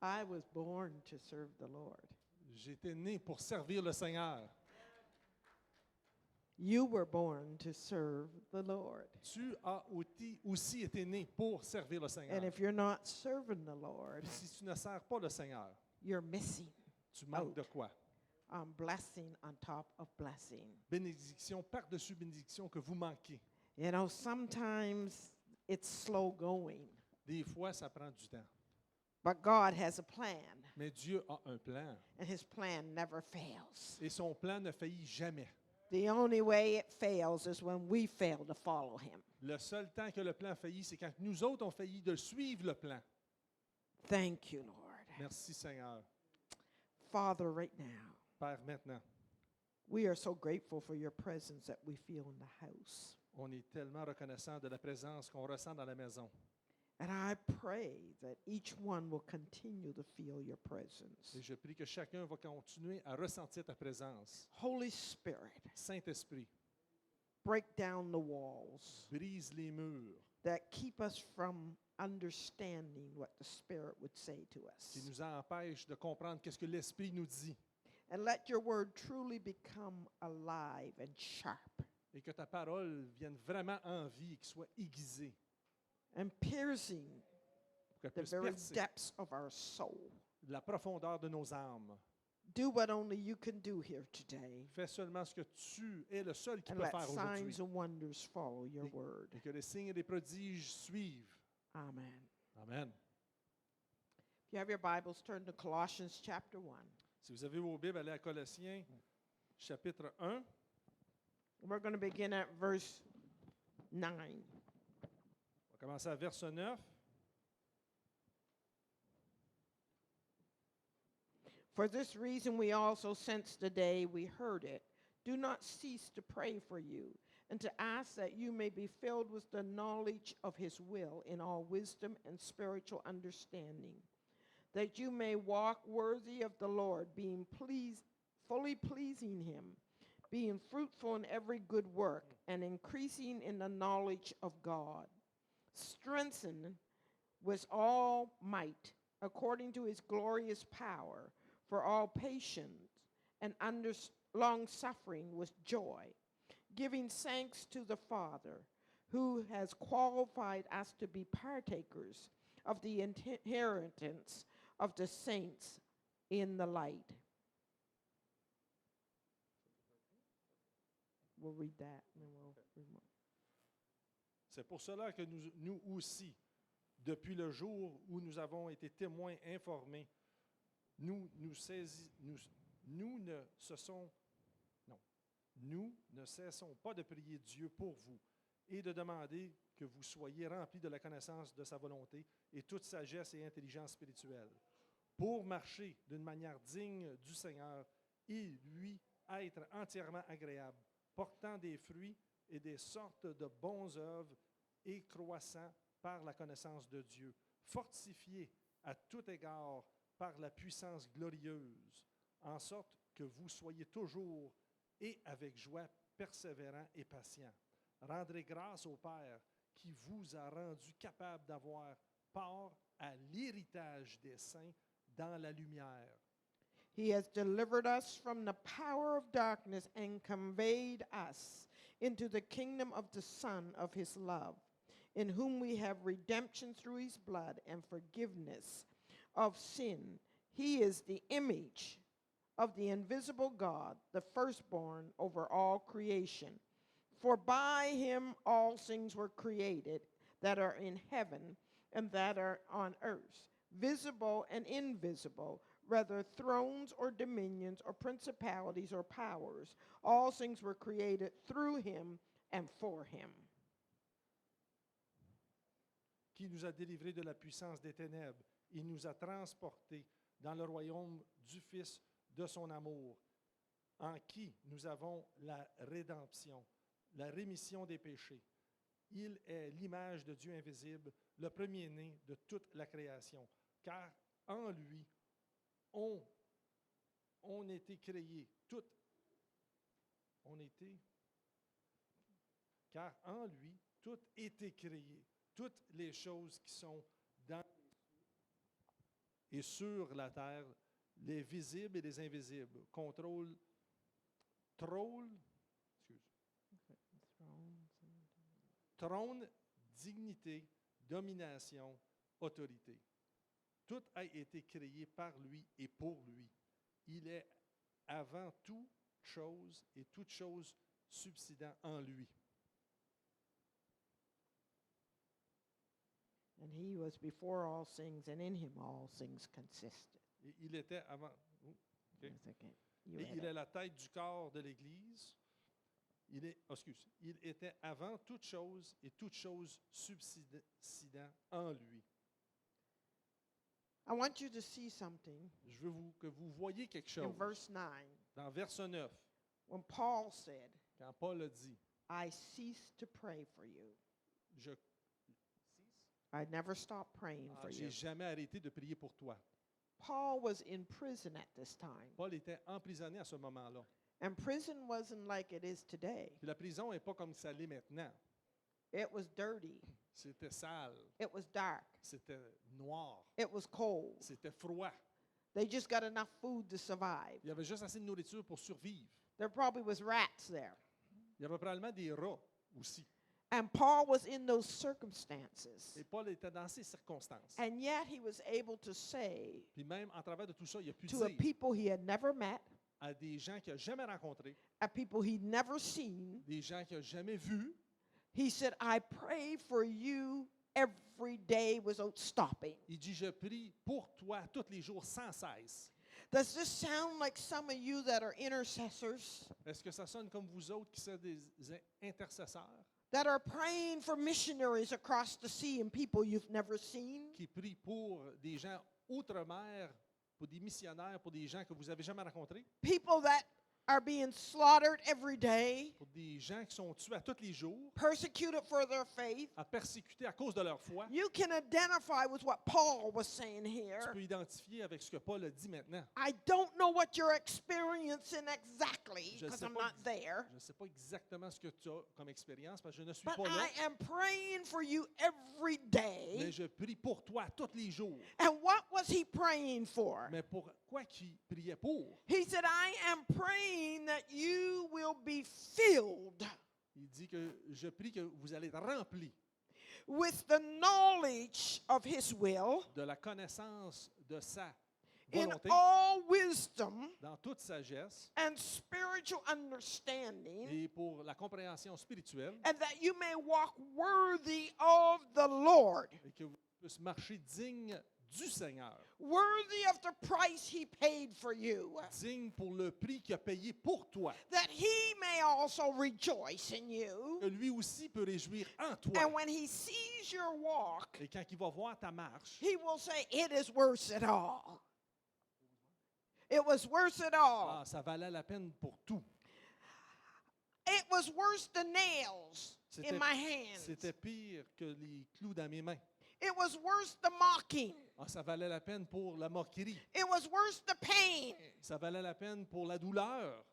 I was born to serve the Lord. J'ai été né pour servir le Seigneur. You were born to serve the Lord. Tu as aussi été né pour servir le And Seigneur. if you're not serving the Lord, Puis si tu ne sers pas le Seigneur, you're missing tu manques de quoi? blessing on top of blessing. Bénédiction par-dessus bénédiction que vous manquez. You know, sometimes it's slow going, Des fois, ça prend du temps. but God has a plan, Mais Dieu a un plan. and His plan never fails. Et son plan ne faillit jamais. The only way it fails is when we fail to follow Him. Le seul temps que le plan faillit, c'est quand nous autres, on faillit de suivre le plan. Thank you, Lord. Merci Seigneur. Father, right now, Père, maintenant, we are so grateful for your presence that we feel in the house. on est tellement reconnaissant de la présence qu'on ressent dans la maison. And I pray that each one will continue to feel your presence. Et je prie que chacun va continuer à ressentir ta présence. Holy Spirit, Saint-Esprit, break down the walls brise les murs that keep us from understanding what the Spirit would say to qui us. nous empêchent de comprendre qu'est-ce que l'Esprit nous dit. And let your word truly become alive and sharp Et que ta parole vienne vraiment en vie et qu'elle soit aiguisée. and piercing Pour qu'elle the puisse very percer depths of our soul. la profondeur de nos âmes. Do what only you can do here today. Fais seulement ce que tu es le seul qui And peut let faire aujourd'hui. signs and wonders follow your word. Et que les signes et les prodiges suivent. Amen. Amen. If you have your Bibles, turn to Colossians chapter 1. Si vous avez vos Bibles, allez à Colossiens, chapitre 1. We're going to begin at verse 9. On va commencer à verset 9. For this reason, we also, since the day we heard it, do not cease to pray for you and to ask that you may be filled with the knowledge of his will in all wisdom and spiritual understanding, that you may walk worthy of the Lord, being fully pleasing him, being fruitful in every good work and increasing in the knowledge of God, strengthened with all might according to his glorious power, for all patience and long suffering with joy, giving thanks to the Father, who has qualified us to be partakers of the inheritance of the saints in the light. We'll read that and then we'll read more. C'est pour cela que nous aussi, depuis le jour où nous avons été témoins informés, nous ne cessons pas de prier Dieu pour vous et de demander que vous soyez remplis de la connaissance de sa volonté et toute sagesse et intelligence spirituelle, pour marcher d'une manière digne du Seigneur et lui être entièrement agréable, portant des fruits et des sortes de bonnes œuvres et croissant par la connaissance de Dieu, fortifiés à tout égard par la puissance glorieuse, en sorte que vous soyez toujours et avec joie persévérants et patients. Rendrez grâce au Père qui vous a rendu capable d'avoir part à l'héritage des saints dans la lumière. He has delivered us from the power of darkness and conveyed us into the kingdom of the Son of his love, in whom we have redemption through his blood and forgiveness of sin. He is the image of the invisible God, the firstborn over all creation. For by him all things were created that are in heaven and that are on earth, visible and invisible, whether thrones or dominions or principalities or powers. All things were created through him and for him. Qui nous a délivrés de la puissance des ténèbres et nous a transportés dans le royaume du Fils de son amour, en qui nous avons la rédemption, la rémission des péchés. Il est l'image de Dieu invisible, le premier-né de toute la création, car en lui, on était créés, car en lui, tout était créé, toutes les choses qui sont dans et sur la terre, les visibles et les invisibles, trône, dignité, domination, autorité. Tout a été créé par lui et pour lui. Il est avant toute chose et toute chose subsistant en lui. And he was before all things, and in him all things consisted. Et il était avant. OK. That's okay. You Et read il it. est la tête du corps de l'Église. Il était avant toute chose et toute chose subsistant en lui. I want you to see something Je veux que vous voyez quelque in chose. verse 9 Dans verset 9, when Paul said, quand Paul a dit, I cease to pray for you. je I never stop praying for you. j'ai jamais arrêté de prier pour toi. Paul was in prison at this time. Paul était emprisonné à ce moment-là. And prison wasn't like it is today. Puis la prison n'est pas comme ça l'est maintenant. It was dirty. C'était sale, It was dark. c'était noir, It was cold. c'était froid. They just got enough food to survive. Il y avait juste assez de nourriture pour survivre. There probably was rats there. Il y avait probablement des rats aussi. And Paul was in those circumstances. Et Paul était dans ces circonstances. And yet he was able to say Puis même en travers de tout ça, il a pu to a dire people he had never met, à des gens qu'il n'a jamais rencontrés, a people he'd never seen, des gens qu'il n'a jamais vus, he said, I pray for you every day without stopping. il dit, je prie pour toi tous les jours sans cesse. Does this sound like some of you that are intercessors, Est-ce que ça sonne comme vous autres qui êtes des intercesseurs, that are praying for missionaries across the sea and people you've never seen? qui prient pour des gens outre-mer, pour des missionnaires, pour des gens que vous n'avez jamais rencontrés, People that are being slaughtered every day, pour des gens qui sont tués à tous les jours, persecuted for their faith? à persécuter à cause de leur foi. You can identify with what Paul was saying Tu here. peux identifier avec ce que Paul a dit maintenant. I don't know what you're experiencing exactly Je because sais I'm pas not there. Je ne sais pas exactement ce que tu as comme expérience parce que je ne suis But pas là, I am praying for you every mais day. je prie pour toi tous les jours. And what was he praying for? Mais pourquoi qu'il priait pour? He said, I am praying that you will be filled Il dit que je prie que vous allez être remplis with the knowledge of his will de la connaissance de sa in volonté, all wisdom dans toute sagesse and spiritual understanding, et pour la compréhension spirituelle, and that you may walk worthy of the Lord, et que vous puissiez marcher digne du Seigneur, worthy of the price he paid for you, digne pour le prix qu'il a payé pour toi, that he may also rejoice in you. que lui aussi peut réjouir en And toi. when he sees your walk, Et quand il va voir ta marche, he will say, it is worth it all. It was worth it all. ça valait la peine pour tout. It was worse than nails C'était- in my hands. C'était pire que les clous dans mes mains. It was worse the mocking. Ça valait la peine pour la moquerie. It was worse the pain Ça valait la peine pour la douleur.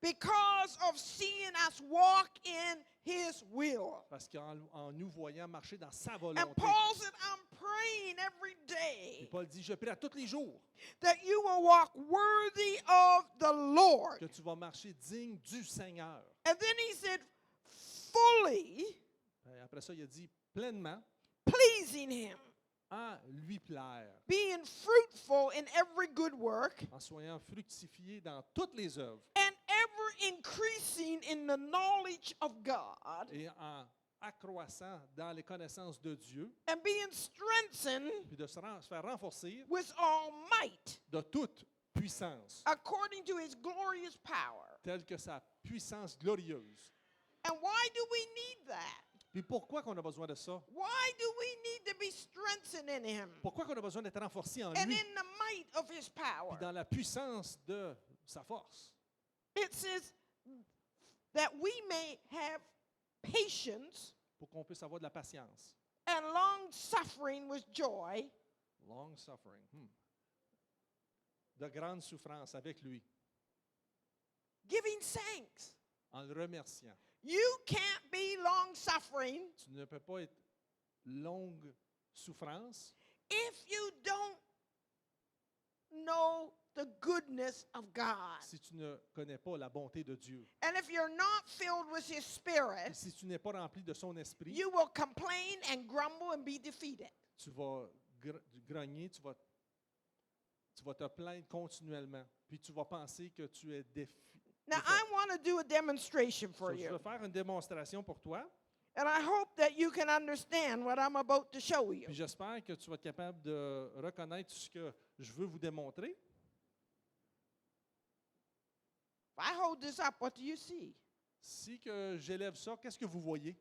because of seeing us walk in his will. Parce qu'en nous voyant marcher dans sa And volonté. Paul said, I'm praying every Et day Paul dit, je prie à tous les jours that you will walk worthy of the Lord. que tu vas marcher digne du Seigneur. And then he said, fully Et après ça, il a dit pleinement pleasing him, à lui plaire, being fruitful in every good work, en soyant fructifié dans toutes les œuvres and ever increasing in the knowledge of God, et en accroissant dans les connaissances de Dieu, and being strengthened puis de se faire renforcer with all might, de toute puissance, according to his glorious power. telle que sa puissance glorieuse. And why do we need that? Puis pourquoi qu'on a besoin de ça? Why do we need to be strengthened in him Pourquoi qu'on a besoin d'être renforcé en and lui, in the might of his puis power? dans la puissance de sa force? It says that we may have patience Pour qu'on puisse avoir de la patience. and long suffering with joy, Long suffering. De grandes souffrances avec lui, giving thanks. en le remerciant. You can't be long suffering Tu ne peux pas être longue souffrance if you don't know the goodness of God, si tu ne connais pas la bonté de Dieu, and if you're not filled with His et Spirit, si tu n'es pas rempli de son esprit, you will complain and grumble and be defeated. tu vas grogner, tu vas te plaindre continuellement, puis tu vas penser que tu es Now, défait. I want to do a demonstration for Je you, vais faire une démonstration pour toi, and I hope that you can understand what I'm about to show you. puis j'espère que tu vas être capable de reconnaître ce que je veux vous démontrer. If I hold this up, what do you see? Si que j'élève ça, qu'est-ce que vous voyez?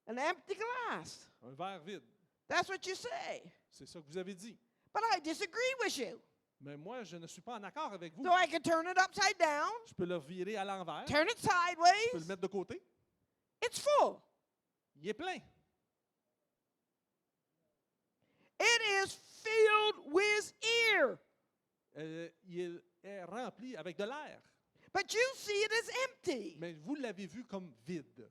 An empty glass. Un verre vide. That's what you say. C'est ça que vous avez dit. But I disagree with you. Mais moi, je ne suis pas en accord avec vous. So I can turn it upside down, Je peux le virer à l'envers, turn it je peux sideways. le mettre de côté. It's full. Il est plein. It is filled with air. Il est rempli avec de l'air. But you see it as empty. Mais vous l'avez vu comme vide.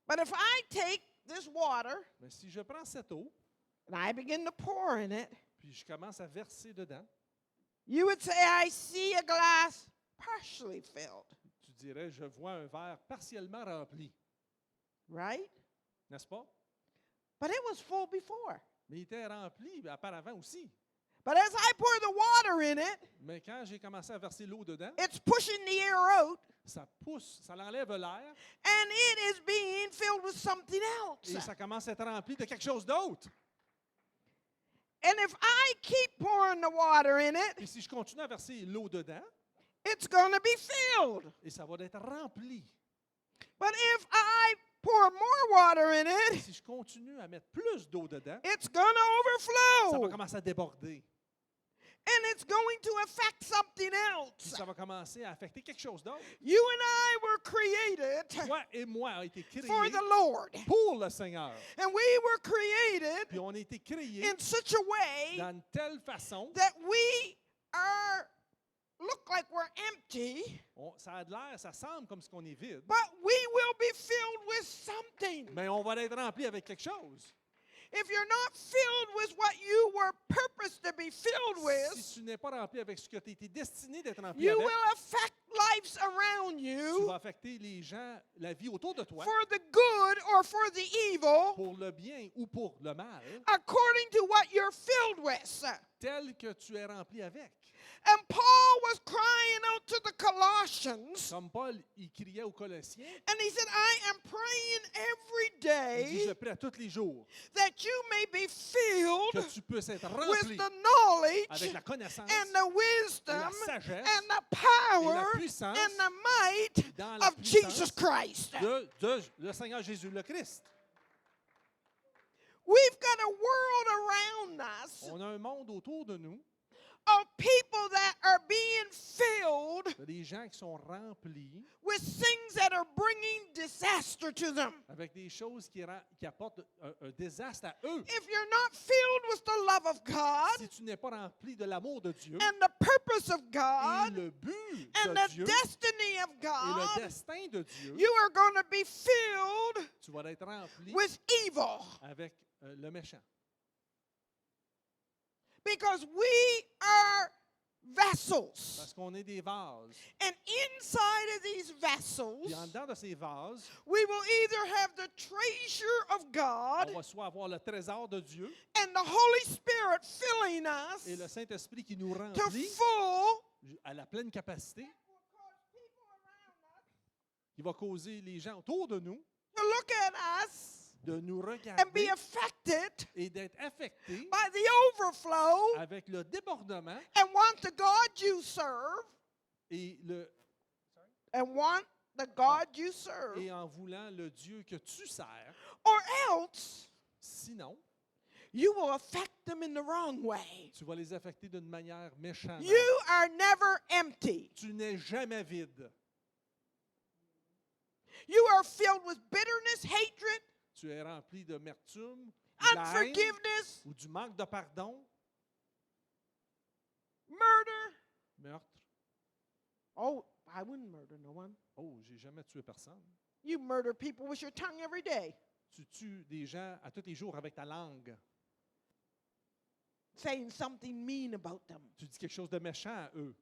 But if I take this water Mais si je prends cette eau, and I begin to pour in it, puis je commence à verser dedans, you would say, I see a glass partially filled, tu dirais, je vois un verre partiellement rempli. right? N'est-ce pas? But it was full before. Mais il était rempli auparavant aussi. But as I pour the water in it, Mais quand j'ai commencé à verser l'eau dedans, it's pushing the air out, ça pousse, ça l'enlève l'air, and it is being filled with something else. et ça commence à être rempli de quelque chose d'autre. And if I keep pouring the water in it, Et si je continue à verser l'eau dedans, it's going to be filled. et ça va être rempli. But if I pour more water in Et it, si je continue à mettre plus d'eau dedans, it's going to ça va overflow. commencer à déborder. And it's going to affect something Puis else. ça va commencer à affecter quelque chose d'autre. You and I were created Toi et moi a été créés for the Lord. pour le Seigneur. And we were created Puis on a été créés in such a way d'une telle façon, that we look like we're empty, ça a de l'air, ça semble comme si on est vide, but we will be filled with something. mais on va être rempli avec quelque chose. If you're not filled with what you were purposed to be filled Si with, tu n'es pas rempli avec ce que tu as été destiné d'être rempli you avec, will affect lives around tu you vas affecter les gens, la vie autour de toi, for the good or for the evil, pour le bien ou pour le mal, according to what you're filled with. tel que tu es rempli avec. And Paul was crying out to the Colossians, Comme Paul, il criait aux Colossiens, and he said, I am praying every il dit, je day prie à tous les jours that you may be filled que tu puisses être with rempli the knowledge avec la connaissance and the wisdom la sagesse and the et power la puissance and the might dans la of Jesus puissance Christ. de le Seigneur Jésus le Christ. We've got a world around us On a un monde autour de nous, of people that are being filled des gens qui sont remplis with things that are bringing disaster to them. avec des choses qui apportent un désastre à eux. If you're not filled with the love of God Si tu n'es pas rempli de l'amour de Dieu and the purpose of et God le but and de the Dieu destiny of et God, le destin de Dieu, you are going to be filled tu vas être rempli with evil avec le méchant. because we are vessels. Parce qu'on est des vases. And inside of these vessels, Puis en dedans de ces vases, we will either have the treasure of God on va soit avoir le trésor de Dieu and the Holy Spirit filling us et le Saint-Esprit qui nous to remplit full, à la pleine capacité, qui va causer les gens autour de nous to look at us de nous and be regarder affected et d'être affectés by the overflow avec le débordement and want the God you serve et, en voulant le Dieu que tu sers. or else Sinon, you will affect them in the wrong way. tu vas les affecter d'une manière méchante. You are never empty. Tu n'es jamais vide. You are filled with bitterness, hatred, Tu es rempli d'amertume, de la haine unforgiveness, ou du manque de pardon, murder. meurtre. Oh, I wouldn't murder no one. Oh, j'ai jamais tué personne. You murder people with your tongue every day, Tu tues des gens à tous les jours avec ta langue. saying something mean about them, Tu dis quelque chose de méchant à eux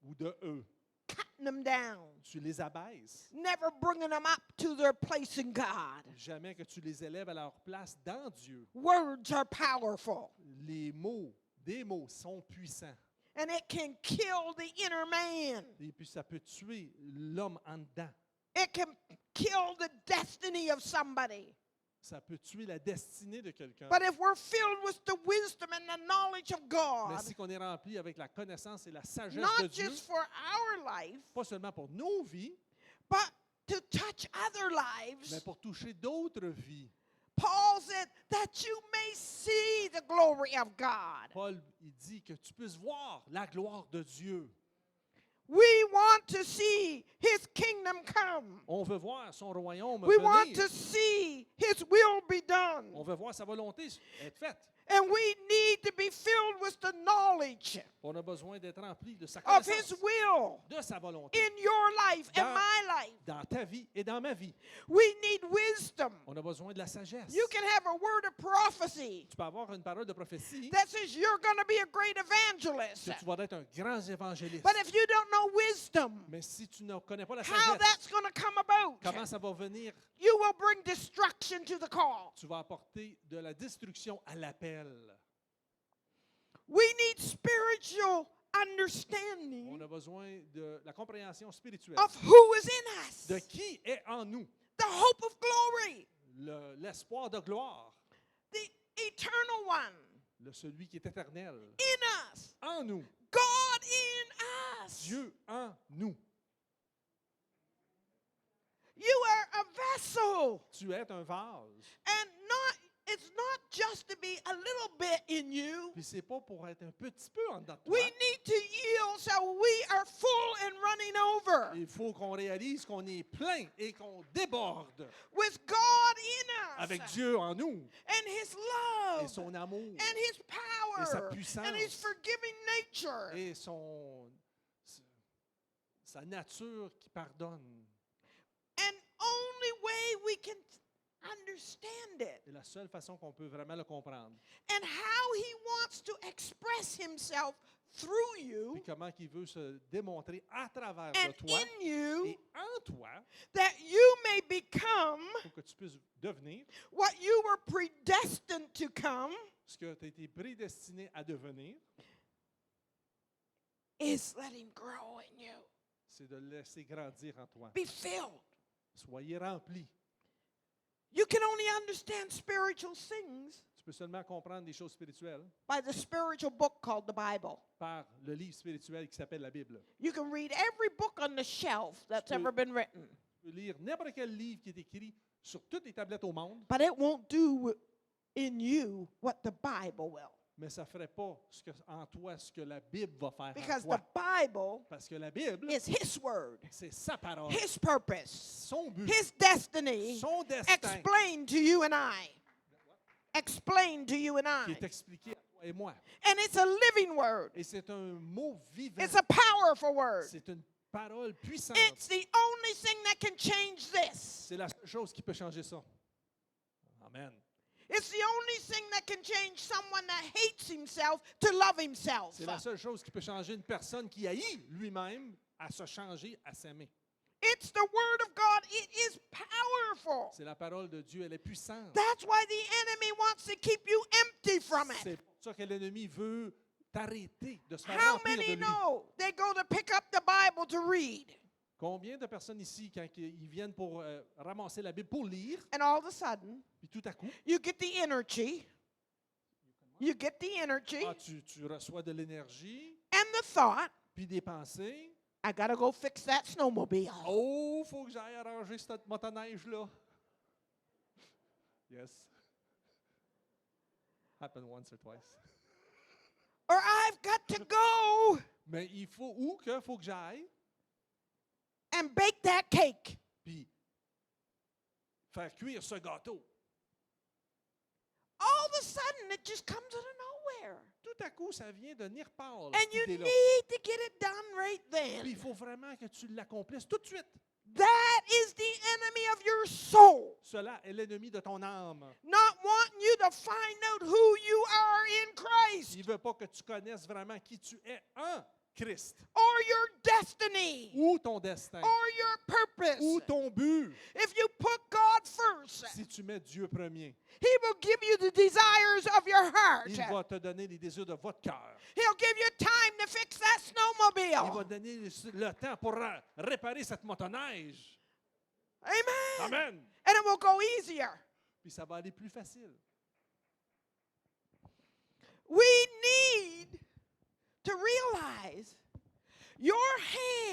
ou de eux. cutting them down, Tu les abaisses. never bringing them up to their place in God. Jamais que tu les élèves à leur place dans Dieu. Words are powerful, Les mots, des mots sont puissants. and it can kill the inner man. Et puis ça peut tuer l'homme en dedans. It can kill the destiny of somebody. Ça peut tuer la destinée de quelqu'un. But if we're filled with the wisdom and the knowledge of Mais God, si on est rempli avec la connaissance et la sagesse de not Dieu, just for our life, pas seulement pour nos vies, but to touch other mais lives, pour toucher d'autres vies. Paul said that you may see the glory of God. Paul, il dit que tu puisses voir la gloire de Dieu. We want to see his kingdom come. On veut voir son royaume We want venir. to see his will be done. On veut voir sa volonté être faite. And we need to be filled with the knowledge On a besoin d'être rempli de sa of his connaissance, will de sa volonté, in your life and Dans- my life. dans ta vie et dans ma vie. We need wisdom. On a besoin de la sagesse. You can have a word of prophecy Tu peux avoir une parole de prophétie that says you're going to be a great evangelist. que tu vas être un grand évangéliste. But if you don't know wisdom, Mais si tu ne connais pas la how sagesse, that's going to come about, comment ça va venir? you will bring destruction to the call. Tu vas apporter de la destruction à l'appel. We need spiritual On understanding a besoin de la compréhension spirituelle of who is in us, de qui est en nous, the hope of glory, l'espoir de gloire, the eternal one celui qui est éternel, in us, en nous, God in us. Dieu en nous. You are a vessel, Tu es un vase. and it's not just to be a little bit in you. Puis c'est pas pour être un petit peu en dedans de toi. We need to yield so we are full and running over Il faut qu'on réalise qu'on est plein et qu'on déborde with God in avec us, Dieu en nous and His et love, son amour and His et sa power, puissance and His forgiving nature. et sa nature qui pardonne. And only way we can understand it C'est la seule façon qu'on peut vraiment le comprendre. and how He wants to express Himself through Puis you comment il veut se démontrer à travers and de toi in you, et en toi that you may become pour que tu puisses devenir what you were predestined to come, ce que tu as été prédestiné à devenir. is let Him grow in you. C'est de le laisser grandir en toi. Be filled. Soyez remplis. You can only understand spiritual things Tu peux seulement comprendre des choses spirituelles by the spiritual book called the Bible. par le livre spirituel qui s'appelle la Bible. You can read every book on the shelf that's ever been written, Tu peux lire n'importe quel livre qui est écrit sur toutes les tablettes au monde, but it won't do in you what the Bible will. mais ça ne ferait pas en toi ce que la Bible va faire en Because toi. the Bible Parce que la Bible, is His word, c'est sa parole, His purpose, son but, His destiny son destin explained to you and I. Explained to you and qui I. est expliqué à toi et moi. And it's a living word. Et c'est un mot vivant. It's a powerful word. C'est une parole puissante. It's the only thing that can change this. C'est la seule chose qui peut changer ça. Amen. It's the only thing that can change someone that hates himself to love himself. C'est la seule chose qui peut changer une personne qui haït lui-même à se changer, à s'aimer. It's the word of God. It is powerful. C'est la parole de Dieu, elle est puissante. That's why the enemy wants to keep you empty from it. C'est pour ça que l'ennemi veut t'arrêter de se faire How remplir de many lui. know they go to pick up the Bible to read, Combien de personnes ici, quand ils viennent pour ramasser la Bible pour lire, and all of a sudden puis tout à coup, you get the energy, tu reçois de l'énergie, and the thought, puis des pensées. I gotta go fix that snowmobile. Oh, faut que j'aille arranger cette motoneige-là. Yes. Happened once or twice. Or I've got to go Mais il faut, faut que j'aille, and bake that cake. puis faire cuire ce gâteau. All of a sudden, it just comes out of there. Tout à coup, ça vient de nulle part, And cette you idée-là. need to get it done right Puis then. il faut vraiment que tu l'accomplisses tout de suite. That is the enemy of your soul. Cela est l'ennemi de ton âme. Not wanting you to find out who you are in Christ Il ne veut pas que tu connaisses vraiment qui tu es en Christ. or your destiny Ou ton destin. or your purpose. Ou ton but. If you put God first, Si tu mets Dieu premier, He will give you the desires of your heart. il va te donner les désirs de votre cœur. He'll give you time to fix that Il va snowmobile. donner le temps pour réparer cette motoneige. Amen. Amen. And it will go easier. Puis ça va aller plus facile. We need to realize your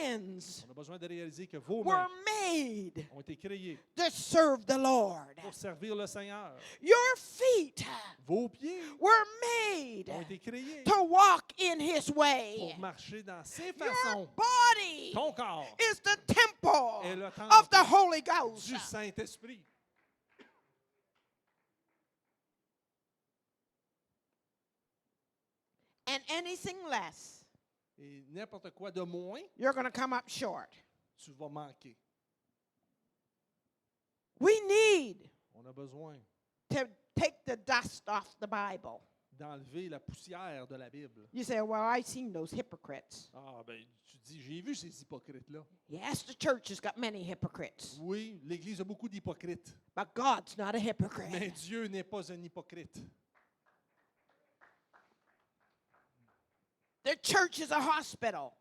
hands On a besoin de réaliser que vos were mains made ont été créées to serve the Lord. pour servir le Seigneur. Your feet Vos pieds were made ont été créés to walk in His way. pour marcher dans ses Your façons. body Ton corps is the temple est le of temple the Holy Ghost. du Saint-Esprit. And anything less, Et n'importe quoi de moins, you're going to come up short. tu vas manquer. We need On a besoin to take the dust off the Bible. d'enlever la poussière de la Bible. You say, well, I've seen those hypocrites. Ah, ben, tu dis, j'ai vu ces hypocrites-là. Yes, the church has got many hypocrites, Oui, l'Église a beaucoup d'hypocrites. but God's not a Mais hypocrite. Dieu n'est pas un hypocrite. The church is a hospital.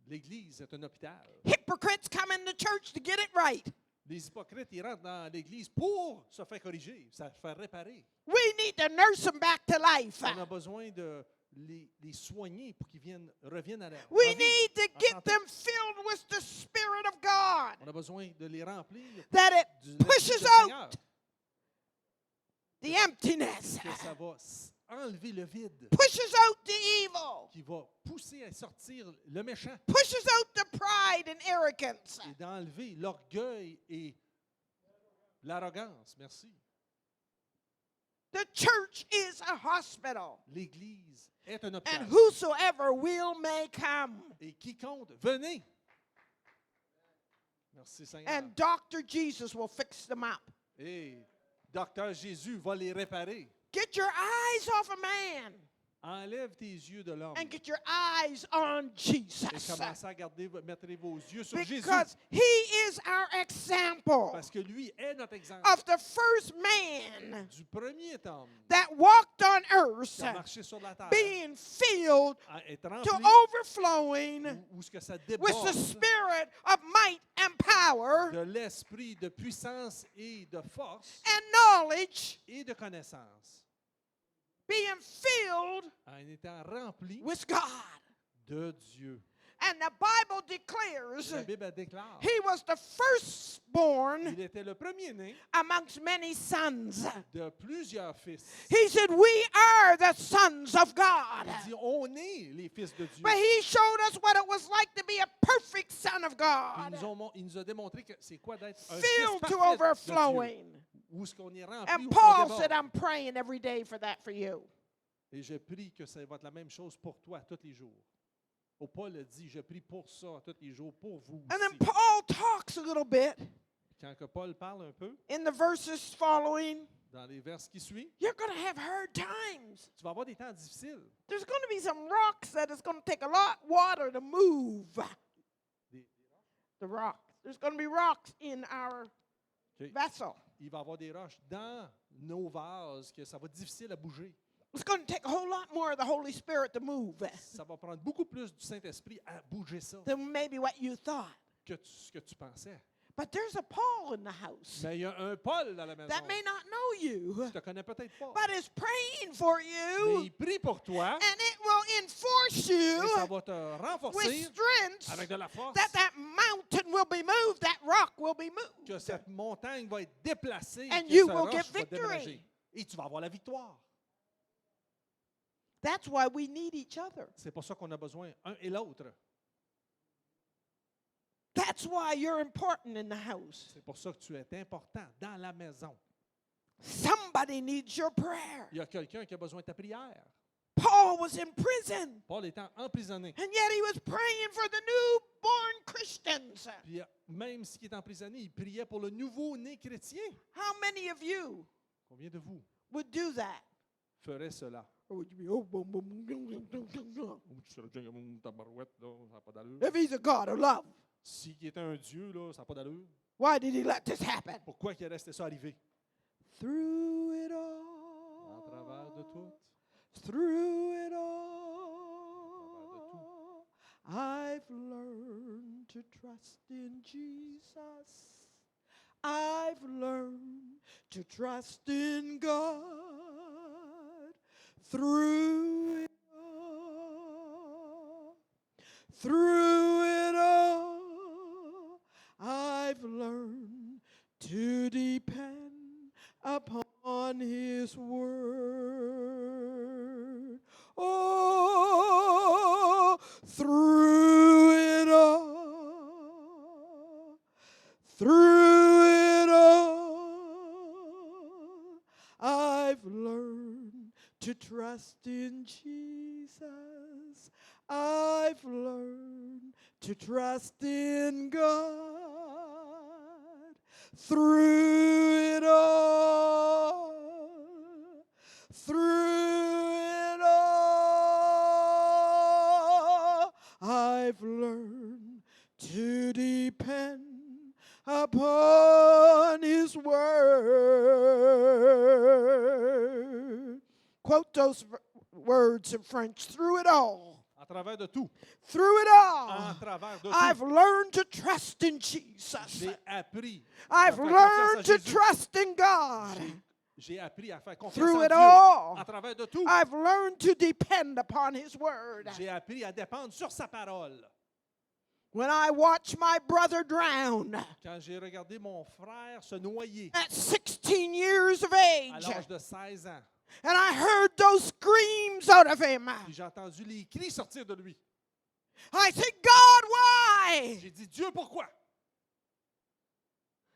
L'Église est un hôpital. Hypocrites come in the church to get it right. Les hypocrites, ils rentrent dans l'Église pour se faire corriger, se faire réparer. We need to nurse them back to life. On a besoin de les soigner pour qu'ils reviennent à la We vie. need to en get santé. them filled with the Spirit of God, On a besoin de les remplir that it du l'Esprit pushes du Seigneur, out the emptiness, que ça va enlever le vide, pushes out the evil, qui va pousser à sortir le méchant pushes out the pride and arrogance. et d'enlever l'orgueil et l'arrogance. Merci. The church is a hospital, L'Église est un and hôpital. whosoever will may come. Et quiconque, venez. Merci Seigneur. And Dr. Jesus will fix them up. Et Docteur Jésus va les réparer. Get your eyes off a man Enlève tes yeux de l'homme and get your eyes on et Jesus. commencez à garder, mettrez vos yeux sur Jésus. Because he is our example Parce que lui est notre exemple of the first man du premier homme that walked on earth, qui a marché sur la terre, being filled à être to rempli overflowing où ce que ça with the déborde spirit of might and power de l'esprit de puissance et de force and knowledge, et de connaissance, being filled en étant rempli with God. de Dieu. And the Bible declares La Bible déclare he was the firstborn il était le premier-né amongst many sons. de plusieurs fils. He said, we are the sons of God. Il dit, on est les fils de Dieu. But he showed us what it was like to be a perfect son of Puis God, il nous a démontré que c'est quoi d'être un fils filled to parfait de Dieu. overflowing. Où est-ce qu'on est rempli, And où Paul on said, déborde. I'm praying every day for that for you. Et je prie que ça va être la même chose pour toi tous les jours. Oh, Paul a dit, je prie pour ça tous les jours, pour vous And then aussi. Paul talks a little bit Quand que Paul parle un peu, in the verses following. dans les versets qui suivent, You're going to have hard times. tu vas avoir des temps difficiles. There's going to be some rocks that it's going to take a lot of water to move. Des- The rock. There's going to be rocks in our OK. vessel. Il va y avoir des roches dans nos vases que ça va être difficile à bouger. It's going to take a whole lot more of the Holy Spirit to move Ça va prendre beaucoup plus du Saint-Esprit à bouger ça than maybe what you thought. que ce que tu pensais. But there's a Paul in the house Mais il y a un Paul dans la maison. that may not know you, Tu ne te connais peut-être pas. but is praying for Mais you, il prie pour toi and it will enforce et ça you va te with renforcer strength avec de la force that mountain will be moved, that rock will be moved. que cette montagne va être déplacée And que you cette will roche get va victory. déménager. Et tu vas avoir la victoire. That's why we need each other. C'est pour ça qu'on a besoin un et l'autre. That's why you're important in the house. C'est pour ça que tu es important dans la maison. Somebody needs your prayer. Il y a quelqu'un qui a besoin de ta prière. Paul Paul was in prison, Paul étant emprisonné. and yet he was praying for the newborn Christians. Puis même s'il est emprisonné, il priait pour le nouveau-né chrétien. How many of you Combien de vous would do that? ferait cela? Or would you be, oh, boom, boom, boom, boom, boom, boom. If he's a God of love, S'il était un Dieu, là, ça n'a pas d'allure. why did he let this happen? Pourquoi qu'il a laissé ça arriver? Through it À travers de tout, through it tout. all, I've learned to trust in Jesus. I've learned to trust in God. Through it all, I've learned to depend upon His word. Oh, through it all, I've learned to trust in Jesus. I've learned to trust in God. Through it all, I've learned to depend upon His word. Quote those words in French. Through it all. à travers de tout, Through it à all. travers de I've tout, learned to trust in Jesus. j'ai appris I've à faire confiance à learned to Jésus. trust in God. J'ai appris à faire confiance Through en it Dieu. all, À travers de tout, I've learned to depend upon His word. j'ai appris à dépendre sur sa parole. When I watched my brother drown Quand j'ai regardé mon frère se noyer at 16 years of à age, l'âge de 16 ans, and I heard those screams out of him, puis j'ai entendu les cris sortir de lui, I said, God, why? j'ai dit, Dieu, pourquoi?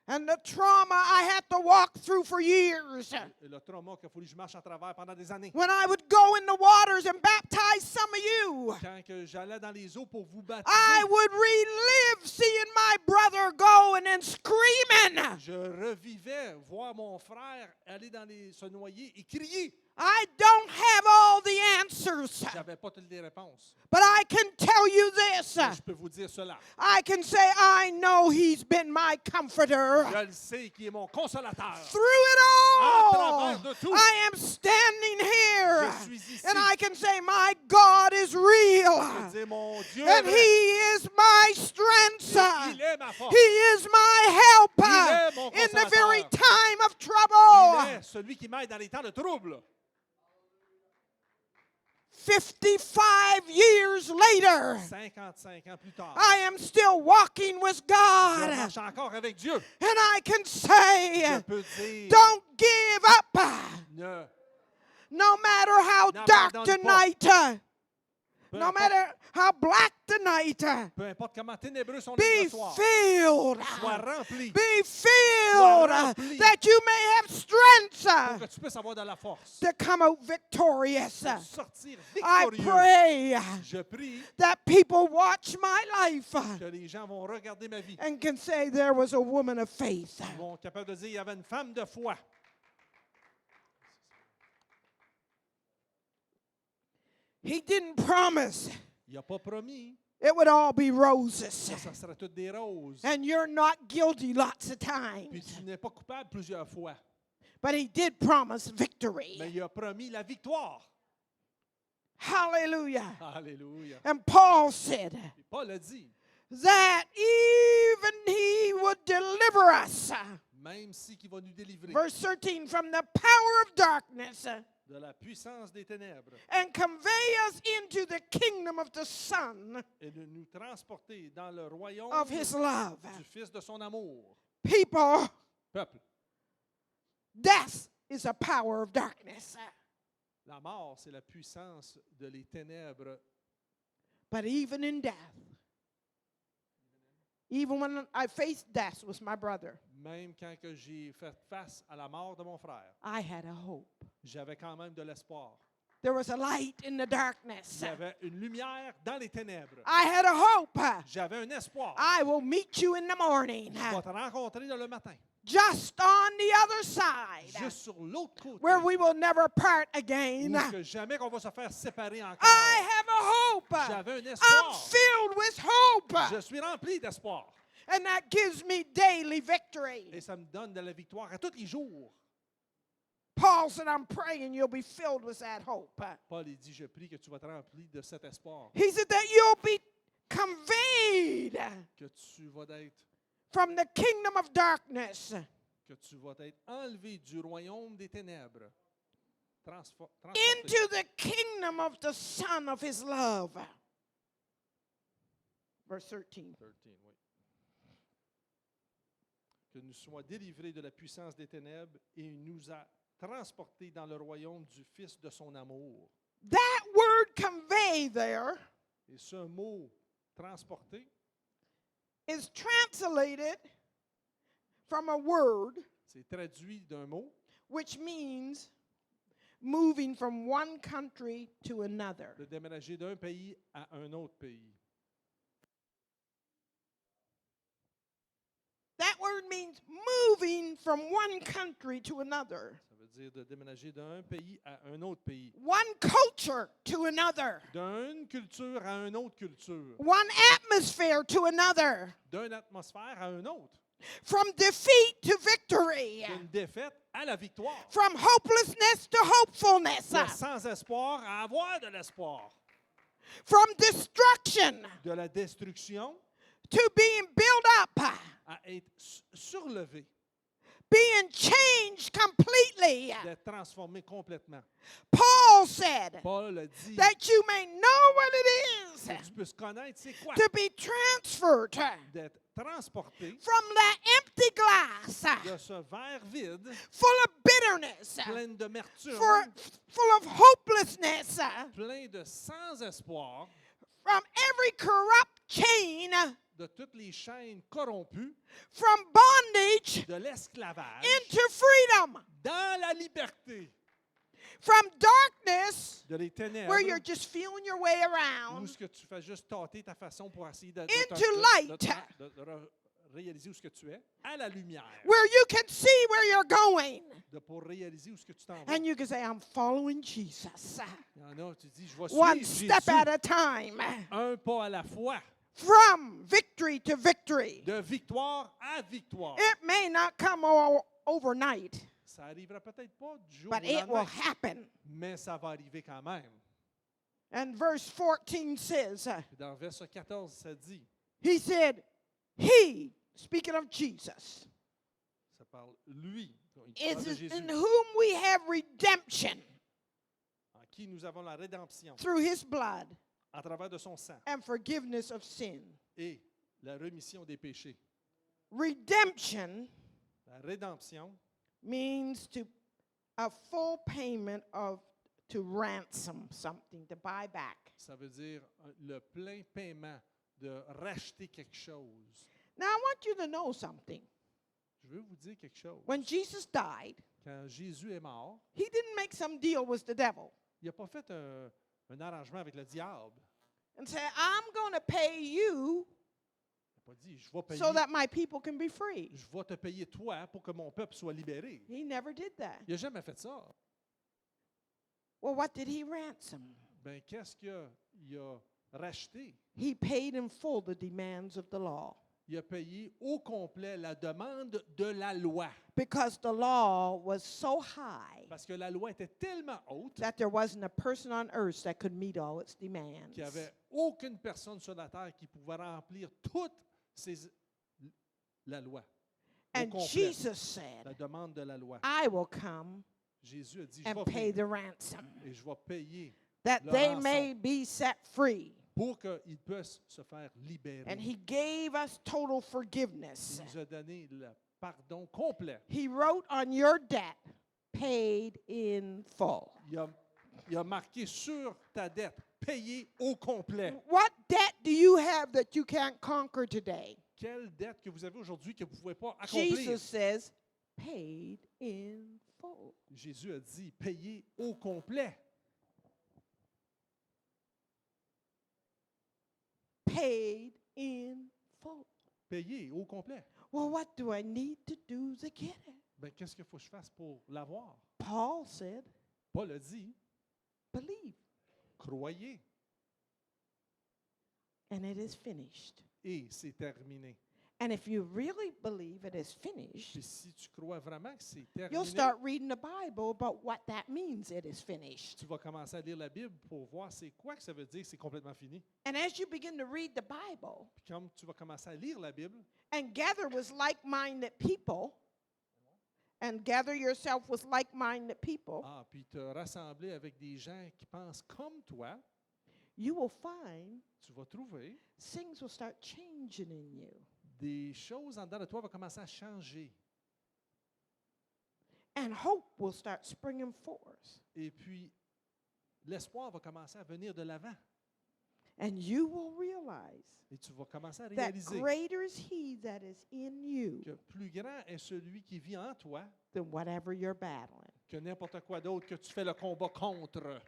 And the trauma I had to walk through for years. Et le trauma qu'il a fallu que je marche à travers pendant des années. When I would go in the waters and baptize some of you, Quand que j'allais dans les eaux pour vous I baptiser, would relive seeing my brother going and screaming. je revivais voir mon frère aller se noyer et crier. I don't have all the answers, J'avais pas toutes les réponses. but I can tell you this. Mais je peux vous dire cela. I can say I know He's been my comforter. Je le sais qui est mon consolateur. Through it all, travers de tout. I am standing here, Je suis ici. and I can say my God is Je real, dis, mon Dieu est and vrai. He is my strength. Il est ma force. He is my help Il est mon in the consolateur. very time of Il trouble. est celui qui m'aide dans les temps de trouble. 55 years later, 55 ans plus tard, I am still walking with je God, marche encore avec Dieu. and I can say, Je peux dire, don't give up. ne, No matter how dark the N'abandonne pas. night, peu, no importe, matter how black the night, peu importe comment ténébreux sont be les soirs, filled. sois rempli Be filled rempli. that you may have strength pour que tu puisses avoir de la force to come out victorious. pour sortir I victorieux. pray Je prie that people watch my life que les gens vont regarder ma vie. and can say there was a woman of faith. Ils vont être capables de dire il y avait une femme de foi. He didn't promise Il n'a pas promis it would all be roses. que ça serait toutes des roses. And you're not guilty lots of Puis times. tu n'es pas coupable plusieurs fois. But he did promise victory. Mais il a promis la victoire. Hallelujah. Alléluia. And Paul said Et Paul a dit, that even he would deliver us. même si qu'il va nous délivrer Verse 13, from the power of darkness de la puissance des ténèbres and convey us into the kingdom of the Son et de nous transporter dans le royaume of his love. du Fils de son amour. People, Peuple, death is a power of darkness. la mort, c'est la puissance de les ténèbres. But even in death, even when I faced death with my brother, Même quand que j'ai fait face à la mort de mon frère, I had a hope j'avais quand même de l'espoir There was a light in the darkness. Il y avait une lumière dans les ténèbres. I had a hope. J'avais un espoir. I will meet you in the morning. Je vais te rencontrer le matin. Just on the other side. Juste sur l'autre côté. Where we will never part Où again. est-ce que jamais qu'on va se faire séparer encore. I have a hope. J'avais un I'm espoir. filled with hope. Je suis rempli d'espoir. And that gives me daily victory. Et ça me donne de la victoire à tous les jours. Paul said, I'm praying you'll be filled with that hope. Paul il dit, je prie que tu vas te remplir de cet espoir. He said that you'll be conveyed Que tu vas être, from the kingdom of darkness enlevé du royaume des ténèbres. Transporté. into the kingdom of the Son of His love. Verse 13. 13, oui. Que nous soyons délivrés de la puissance des ténèbres et il nous a transportés dans le royaume du Fils de son amour. That word convey there Et ce mot transporté, is translated from a word c'est traduit d'un mot which means moving from one country to another. de déménager d'un pays à un autre pays. That word means moving from one country to another, Ça veut dire de déménager d'un pays à un autre pays. one culture to another, D'une culture à une autre culture. one atmosphere to another, D'une atmosphère à une autre. from defeat to victory, D'une défaite à la victoire. from hopelessness to hopefulness, De sans espoir à avoir de l'espoir. from destruction De la destruction to being built up, à être surlevé. being changed completely. D'être transformé complètement. Paul said Paul a dit that you may know what it is que tu puisses connaître c'est quoi to be transferred d'être transporté from that empty glass de ce verre vide full of bitterness, plein d'amertume, full of hopelessness, plein de sans-espoir, from every corrupt chain, de toutes les chaînes corrompues, from bondage de l'esclavage, into freedom, dans la liberté, from darkness de les ténèbres, where you're just feeling your way où around est-ce que tu fais juste tâter ta façon pour essayer Into light. réaliser où ce que tu es, à la lumière, where you can see where you're going. pour réaliser où ce que tu t'en vas. And you can say, I'm following Jesus. Il y en a, tu dis, je vais One suivre step at Jésus a time. un pas à la fois, From victory to victory. de victoire à victoire. It may not come all overnight, Ça arrivera peut-être pas du jour but au it will lendemain, happen. mais ça va arriver quand même. And verse 14 says, Puis dans verset 14, ça dit, he said, he, speaking of Jesus, ça parle lui, il parle de is Jésus, in whom we have redemption en qui nous avons la rédemption through his blood à travers de son sang and forgiveness of sin. et la rémission des péchés. Redemption La rédemption, means to a full payment of to ransom something, to buy back. ça veut dire le plein paiement de racheter quelque chose. Now I want you to know something. Je veux vous dire quelque chose. When Jesus died, Quand Jésus est mort, he didn't make some deal with the devil il n'a pas fait un arrangement avec le diable. and say, I'm going to pay you Il n'a pas dit, je vais payer, so that my people can be free. je vais te payer toi pour que mon peuple soit libéré. He never did that. Il n'a jamais fait ça. Well, what did he ransom? Ben, qu'est-ce qu'il a racheté? He paid in full the demands of the law Il a payé au complet la demande de la loi. because the law was so high Parce que la loi était tellement haute that there wasn't a person on earth that could meet all its demands. qu'il n'y avait aucune personne sur la terre qui pouvait remplir toute la loi. Au And complet. Jesus said, La demande de la loi. I will come Jésus a dit, je and vais pay venir the ransom et je vais payer that le they rançon may be set free. pour qu'ils puissent se faire libérer. And he gave us total Il forgiveness. nous a donné le pardon complet. He wrote on your debt, paid in full. Il a marqué sur ta dette, payé au complet. What debt do you have that you can't conquer today? Quelle dette que vous avez aujourd'hui que vous ne pouvez pas accomplir? Jesus says, paid in full. Jésus a dit, payé au complet. paid in full. Payé au complet. Well, what do I need to do to get it? Ben, qu'est-ce qu'il faut que je fasse pour l'avoir? Paul said, Paul a dit, believe, croyez and it is finished. et c'est terminé. And if you really believe it is finished, Puis si tu crois vraiment que c'est you'll terminé, start reading the Bible about what that means, it is finished. tu vas commencer à lire la Bible pour voir c'est quoi que ça veut dire que c'est complètement fini. And as you begin to read the Bible Puis comme tu vas commencer à lire la Bible, and gather with like-minded people, and gather yourself with like-minded people, puis te rassembler avec des gens qui pensent comme toi, you will find tu vas trouver things will start changing in you. des choses en dedans de toi vont commencer à changer. And hope will start springing forth. Et puis, l'espoir va commencer à venir de l'avant. And you will realize Et tu vas commencer à that réaliser greater is he that is in you que plus grand est celui qui vit en toi than whatever you're battling. que n'importe quoi d'autre que tu fais le combat contre.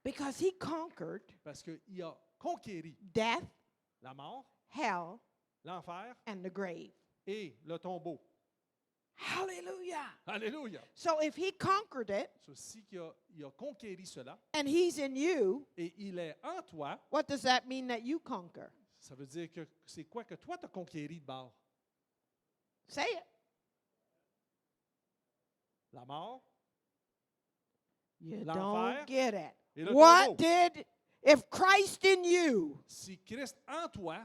Because he conquered Parce qu'il a conquéri death, la mort, hell, l'enfer and the grave. et le tombeau. Hallelujah. Alléluia! So if he conquered it Ceci il a conquéri cela and he's in you, et il est en toi, what does that mean that you conquer? ça veut dire que c'est quoi que toi tu as conquéri de bord? Say it. La mort You L'enfer don't get it. et le What tombeau. did, if Christ in you, Si Christ en toi,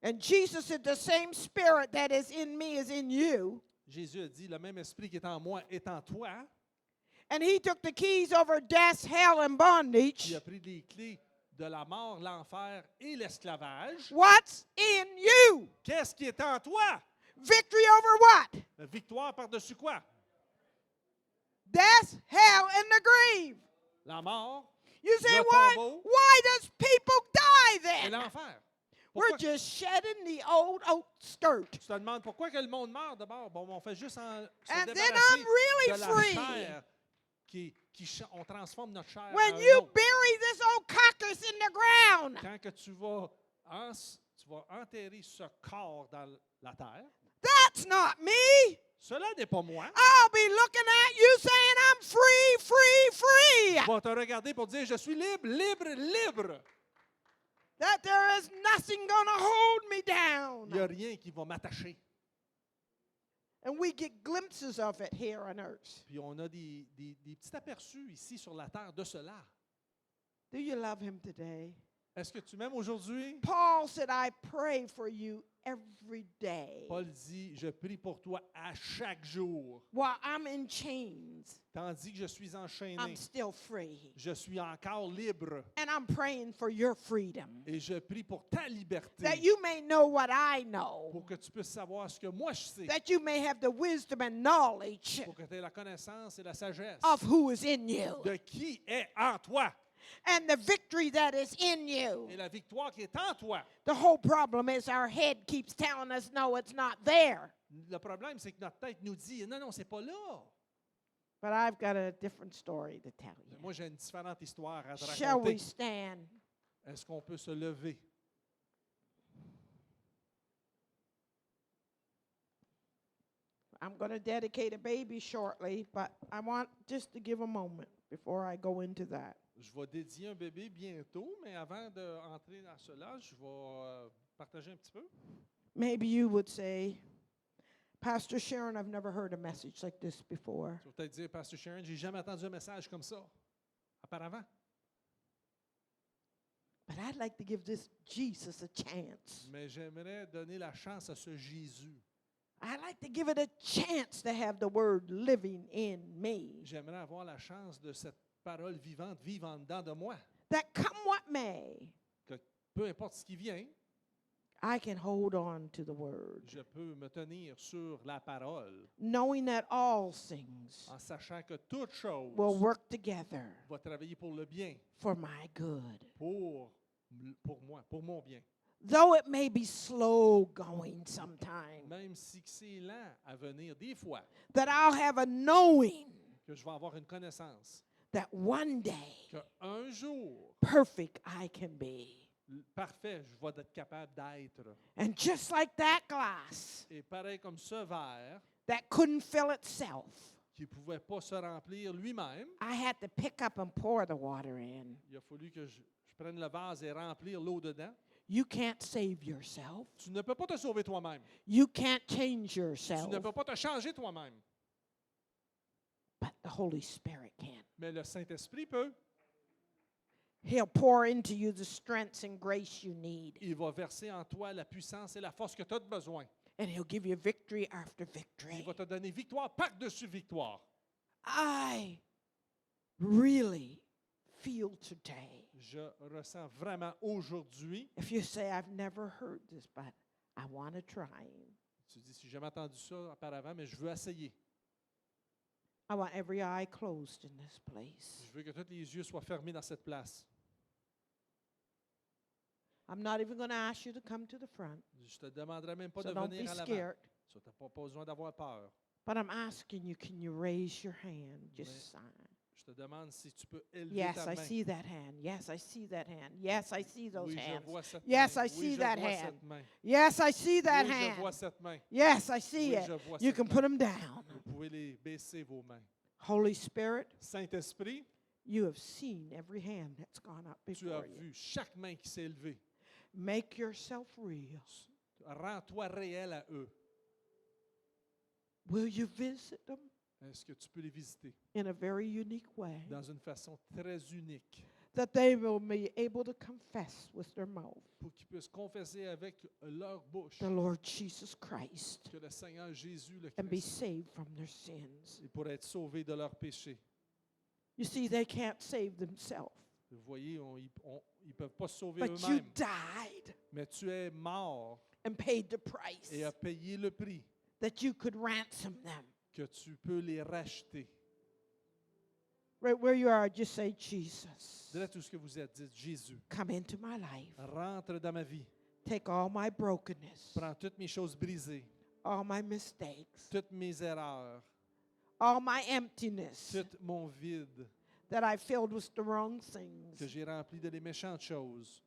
and Jesus said the same spirit that is in me is in you, Jésus a dit, le même esprit qui est en moi est en toi, and he took the keys over death, hell, and qui bondage, a pris les clés de la mort, l'enfer et l'esclavage. what's in you? Qu'est-ce qui est en toi? Victory over what? La victoire par-dessus quoi? Death, hell, and the grave. La mort You say, Le why? tombeau. Why does people die et then? l'enfer. We're Pourquoi- just shedding the old skirt. Tu te demandes pourquoi que le monde meurt d'abord? Bon, on fait juste se And then débarrasser I'm really de la free. chair. On transforme notre chair When en you une autre. bury this old carcass in the ground, Quand que tu vas enterrer ce corps dans la terre, that's not me. cela n'est pas moi. I'll be looking at you saying, I'm free, free, free. Tu vas te regarder pour dire, je suis libre, libre, libre. That there is nothing going to hold me Il n'y a down. rien qui va m'attacher. And we get glimpses of it here on earth. Puis on a des petits aperçus ici sur la terre de cela. Do you love him today? Est-ce que tu m'aimes aujourd'hui? Paul said, I pray for you every day. Paul dit, je prie pour toi à chaque jour. While I'm in chains, Tandis que je suis enchaîné, I'm still free. je suis encore libre. And I'm praying for your freedom. Et je prie pour ta liberté. That you may know what I know. Pour que tu puisses savoir ce que moi je sais. That you may have the wisdom and knowledge Pour que tu aies la connaissance et la sagesse of who is in you. de qui est en toi. And the victory that is in you. Et la victoire qui est en toi. The whole problem is our head keeps telling us, no, it's not there. Le problème, c'est que notre tête nous dit, non, non, c'est pas là. But I've got a different story to tell you. Moi, j'ai une différente histoire à te Shall we raconter. stand? Est-ce qu'on peut se lever? I'm going to dedicate a baby shortly, but I want just to give a moment before I go into that. Je vais dédier un bébé bientôt, mais avant d'entrer dans cela, je vais partager un petit peu. Maybe you would say, Pastor Sharon, I've never heard a message like this before. Tu vas peut-être dire, Pasteur Sharon, j'ai jamais entendu un message comme ça, auparavant. But I'd like to give this Jesus a chance. Mais j'aimerais donner la chance à ce Jésus. I'd like to give it a chance to have the word living in me. J'aimerais avoir la chance de cette parole vivante vivre en dedans de moi. That come what may, Que peu importe ce qui vient, I can hold on to the word, je peux me tenir sur la parole knowing that all things en sachant que toute chose will work together va travailler pour le bien, for my good. pour moi, pour mon bien. Though it may be slow going sometime, Même si c'est lent à venir, des fois, that I'll have a knowing que je vais avoir une connaissance that one day, qu'un jour, perfect I can be. parfait, je vais être capable d'être. And just like that glass Et pareil comme ce verre, that couldn't fill itself, qui ne pouvait pas se remplir lui-même, I had to pick up and pour the water in. il a fallu que je prenne le vase et remplir l'eau dedans. You can't save yourself. Tu ne peux pas te sauver toi-même. You can't change Tu yourself. ne peux pas te changer toi-même. But the Holy Spirit can. Mais le Saint-Esprit peut. He'll pour into you the strength and grace you need. Il va verser en toi la puissance et la force que tu as besoin. And he'll give you victory after Il victory. va te donner victoire par-dessus victoire. I really feel today. Je ressens vraiment aujourd'hui, If you say, I've never heard this, but I want to try. tu dis, si j'ai jamais entendu ça auparavant, mais je veux essayer. I want every eye closed in this place. Je veux que tous les yeux soient fermés dans cette place. I'm not even going to ask you to come to the front, Je te demanderai même pas so de don't be venir à l'avant. scared. Tu n'as pas besoin d'avoir peur. But I'm asking you, can you raise your hand? Just sign. Je te demande si tu peux élever Yes, ta I main. see that hand. Yes, I see that hand. Yes, I see those Oui, je hands. vois cette Yes, main. I see Oui, je that vois hand. cette main. Yes, I see that Oui, je vois hand. cette main. Yes, I see Oui, it. je vois You cette can main. put them down. Vous pouvez les baisser vos mains. Holy Spirit, Saint-Esprit, you have seen every hand that's gone up tu as before you. vu chaque main qui s'est élevée. Make yourself real. Rends-toi réel à eux. Will you visit them Est-ce que tu peux les visiter in a very unique way? dans une façon très unique That they will be able to confess with their mouth pour qu'ils puissent confesser avec leur bouche the Lord Jesus Christ que le Seigneur Jésus, le and be Christ, saved from their sins. est pour être sauvés de leurs péchés. You see, they can't save themselves, Vous voyez, ils ne peuvent pas se sauver but you eux-mêmes. died Mais tu es mort and paid the price et as payé le prix that you could ransom them. que tu peux les racheter. Right where you are, just say, Jesus, Dites tout ce que vous êtes. Dites, Jésus, come into my life. rentre dans ma vie. Take all my brokenness, Prends toutes mes choses brisées, all my mistakes, toutes mes erreurs, all my emptiness tout mon vide that I filled with the wrong que things. j'ai rempli de les méchantes choses.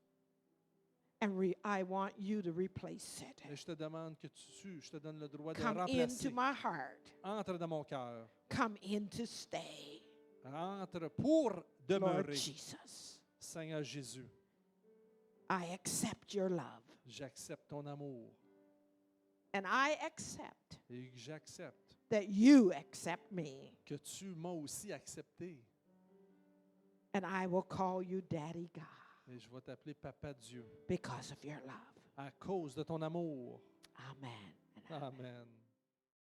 And I want you to replace it. Et je te demande je te donne le droit de Come remplacer. into my heart. Entre dans mon cœur. Come in to stay. Entre pour Lord demeurer. Jesus, Seigneur Jésus, I accept your love. j'accepte ton amour. And I accept Et j'accepte that you accept me. que tu m'as aussi accepté. And I will call you Daddy God Et je vais t'appeler Papa Dieu because of your love. à cause de ton amour. Amen. Amen.